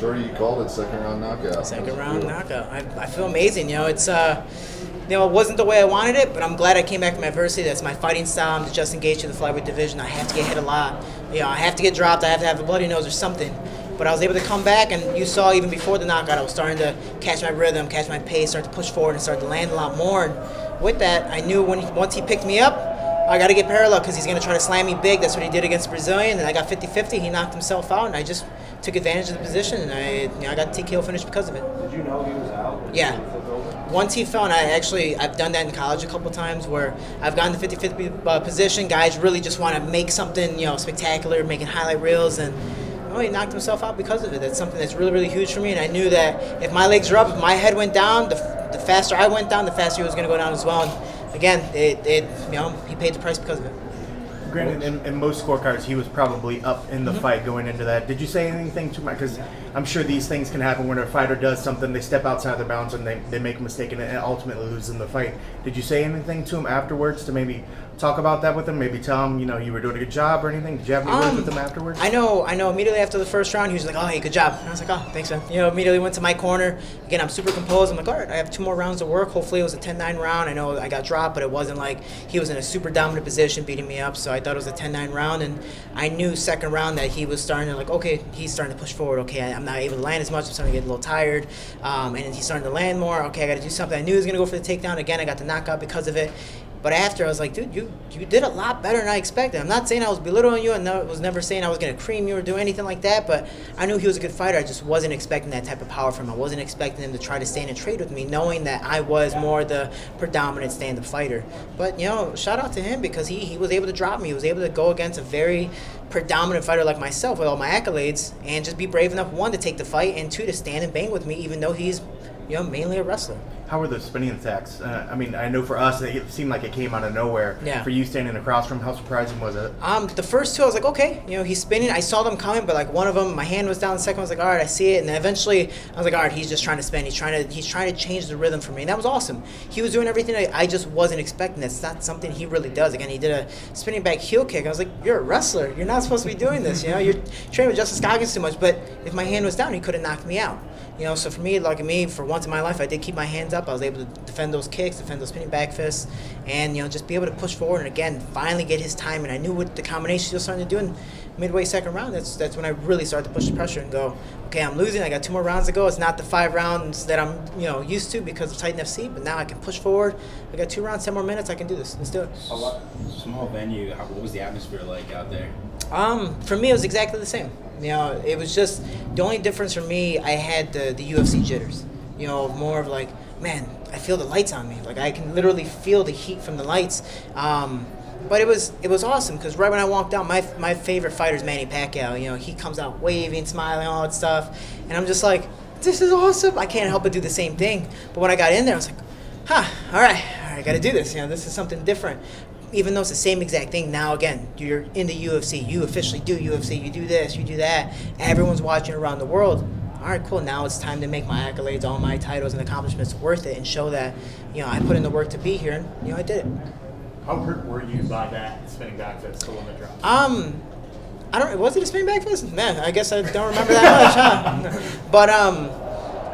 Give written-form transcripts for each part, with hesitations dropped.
Jordy, you called it, second round knockout. Second round knockout. I feel amazing. You know, it's you know, it wasn't the way I wanted it, but I'm glad I came back from adversity. That's my fighting style. I'm just engaged in the flyweight division. I have to get hit a lot. You know, I have to get dropped. I have to have a bloody nose or something. But I was able to come back, and you saw even before the knockout, I was starting to catch my rhythm, catch my pace, start to push forward, and start to land a lot more. And with that, I knew once he picked me up, I got to get parallel because he's going to try to slam me big. That's what he did against the Brazilian, and I got 50-50. He knocked himself out, and I just took advantage of the position, and I got the TKO finish because of it. Did you know he was out? Yeah. Once he fell, and I've done that in college a couple of times where I've gotten the 50-50 position. Guys really just want to make something, you know, spectacular, making highlight reels, and he knocked himself out because of it. That's something that's really, really huge for me, and I knew that if my legs were up, if my head went down, the faster I went down, the faster he was going to go down as well. And again, you know, he paid the price because of it. Granted, in most scorecards, he was probably up in the fight going into that. Did you say anything to him? Because I'm sure these things can happen when a fighter does something, they step outside their bounds and they make a mistake and ultimately lose in the fight. Did you say anything to him afterwards to maybe talk about that with him? Maybe tell him, you know, you were doing a good job or anything? Did you have any words with him afterwards? I know immediately after the first round, he was like, oh, hey, good job. And I was like, oh, thanks, man. You know, immediately went to my corner. Again, I'm super composed. I'm like, all right, I have 2 more rounds to work. Hopefully it was a 10-9 round. I know I got dropped, but it wasn't like he was in a super dominant position beating me up, so I thought it was a 10-9 round, and I knew second round that he was starting to, like, okay, he's starting to push forward. Okay, I'm not able to land as much. I'm starting to get a little tired, and he's starting to land more. Okay, I got to do something. I knew he was going to go for the takedown. Again, I got the knockout because of it. But after, I was like, dude, you did a lot better than I expected. I'm not saying I was belittling you, and I was never saying I was going to cream you or do anything like that, but I knew he was a good fighter. I just wasn't expecting that type of power from him. I wasn't expecting him to try to stand and trade with me, knowing that I was more the predominant stand-up fighter. But, you know, shout out to him because he was able to drop me. He was able to go against a very predominant fighter like myself with all my accolades and just be brave enough, 1, to take the fight, and 2, to stand and bang with me, even though he's, you know, mainly a wrestler. How were the spinning attacks? I mean, I know for us, it seemed like it came out of nowhere. Yeah. For you standing across from, how surprising was it? The first 2, I was like, okay, you know, he's spinning. I saw them coming, but like one of them, my hand was down. The second one, I was like, all right, I see it. And then eventually, I was like, all right, he's just trying to spin. He's trying to change the rhythm for me, and that was awesome. He was doing everything I just wasn't expecting. That's not something he really does. Again, he did a spinning back heel kick. I was like, you're a wrestler. You're not supposed to be doing this. You know, you're training with Justice Goggins too much. But if my hand was down, he could have knocked me out. You know, so for me, like me, for once in my life, I did keep my hands up. I was able to defend those kicks, defend those spinning back fists, and, you know, just be able to push forward and, again, finally get his time. And I knew what the combinations he was starting to do in midway second round. That's when I really started to push the pressure and go, okay, I'm losing. I got 2 more rounds to go. It's not the 5 rounds that I'm, you know, used to because of Titan FC, but now I can push forward. I got 2 rounds, 10 more minutes. I can do this. Let's do it. Small venue. What was the atmosphere like out there? For me, it was exactly the same. You know, it was just the only difference for me. I had the UFC jitters. You know, more of like, man, I feel the lights on me. Like I can literally feel the heat from the lights. But it was awesome because right when I walked out, my favorite fighter is Manny Pacquiao. You know, he comes out waving, smiling, all that stuff, and I'm just like, this is awesome. I can't help but do the same thing. But when I got in there, I was like, all right, I got to do this. You know, this is something different. Even though it's the same exact thing, now again, you're in the UFC, you officially do UFC, you do this, you do that, everyone's watching around the world. All right, cool, now it's time to make my accolades, all my titles and accomplishments worth it and show that, you know, I put in the work to be here and, you know, I did it. How hurt were you by that spinning back fist, the limit drop? I don't, was it a spinning back fist? Man, I guess I don't remember that much, huh? But,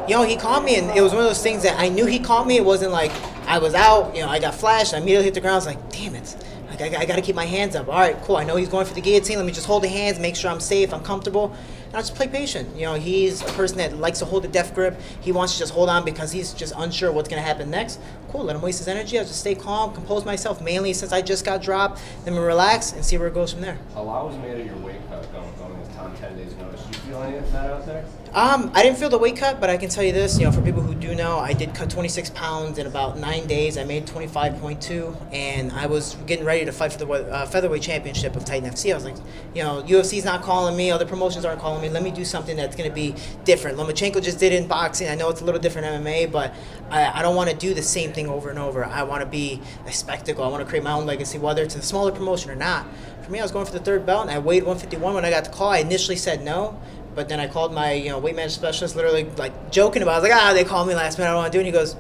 you know, he caught me, and it was one of those things that I knew he caught me. It wasn't like I was out, you know, I got flashed, I immediately hit the ground. I was like, damn it. Like, I got to keep my hands up. All right, cool. I know he's going for the guillotine. Let me just hold the hands, make sure I'm safe, I'm comfortable. And I'll just play patient. You know, he's a person that likes to hold the death grip. He wants to just hold on because he's just unsure what's going to happen next. Cool, let him waste his energy. I'll just stay calm, compose myself, mainly since I just got dropped. Then we relax and see where it goes from there. A lot was made of your weight cut going into Tom 10 days notice. Did you feel any of that out there? I didn't feel the weight cut, but I can tell you this, you know, for people who do know, I did cut 26 pounds in about 9 days. I made 25.2, and I was getting ready to fight for the featherweight championship of Titan FC. I was like, you know, UFC's not calling me, other promotions aren't calling me. Let me do something that's going to be different. Lomachenko just did it in boxing. I know it's a little different MMA, but I don't want to do the same thing over and over. I want to be a spectacle. I want to create my own legacy, whether it's a smaller promotion or not. For me, I was going for the 3rd belt, and I weighed 151 when I got the call. I initially said no. But then I called my, you know, weight management specialist, literally like joking about it. I was like, they called me last minute, I don't want to do it. And he goes,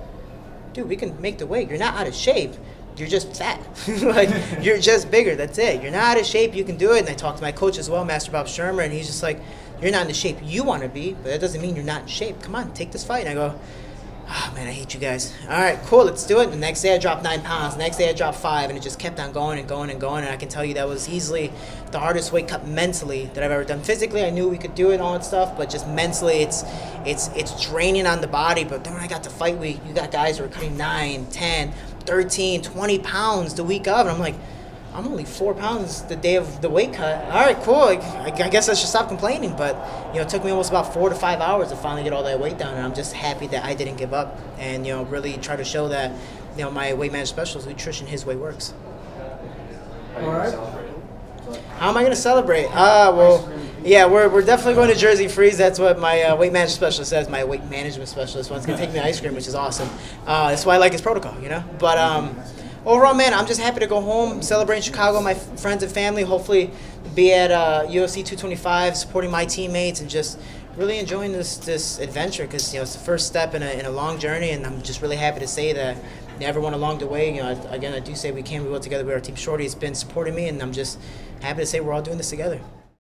dude, we can make the weight. You're not out of shape. You're just fat. Like, you're just bigger. That's it. You're not out of shape. You can do it. And I talked to my coach as well, Master Bob Shermer, and he's just like, you're not in the shape you want to be, but that doesn't mean you're not in shape. Come on, take this fight. And I go, oh, man, I hate you guys. All right, cool, let's do it. The next day I dropped 9 pounds. The next day I dropped 5, and it just kept on going and going and going. And I can tell you that was easily the hardest weight cut mentally that I've ever done. Physically, I knew we could do it and all that stuff, but just mentally, it's draining on the body. But then when I got to fight week, you got guys who are cutting 9, 10, 13, 20 pounds the week of, and I'm like, I'm only 4 pounds the day of the weight cut. All right, cool. I guess I should stop complaining. But, it took me almost about 4 to 5 hours to finally get all that weight down. And I'm just happy that I didn't give up and, really try to show that, my weight management specialist, nutrition, his way works. All right. How am I going to celebrate? Well, yeah, we're definitely going to Jersey Freeze. That's what my weight management specialist says. My weight management specialist wants to take me ice cream, which is awesome. That's why I like his protocol, But overall, man, I'm just happy to go home, celebrate in Chicago, my friends and family, hopefully be at UFC 225, supporting my teammates, and just really enjoying this adventure because, it's the first step in a long journey, and I'm just really happy to say that everyone along the way, again, I do say we will together with our team Shorty. It's been supporting me, and I'm just happy to say we're all doing this together.